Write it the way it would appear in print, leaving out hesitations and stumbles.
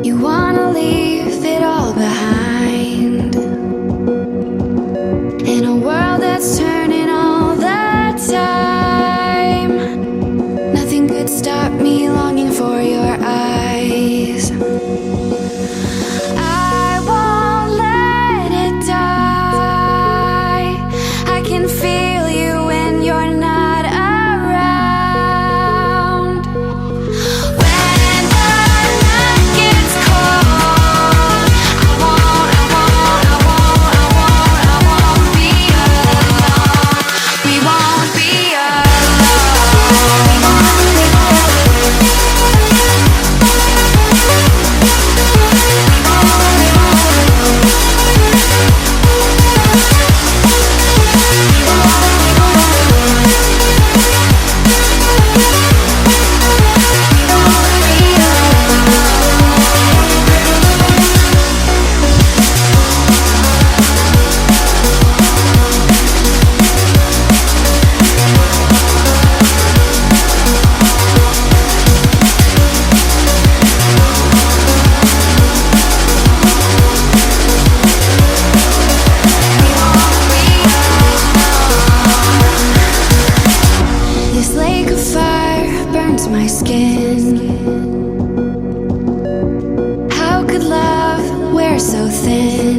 You wanna leave it all behind in a world that's turning all the time. Nothing could stop me longing for your eyes. I won't let it die. I can feel you when you're not around. When the night gets cold, I won't be alone. We won't be This lake of fire burns my skin. How could love wear so thin?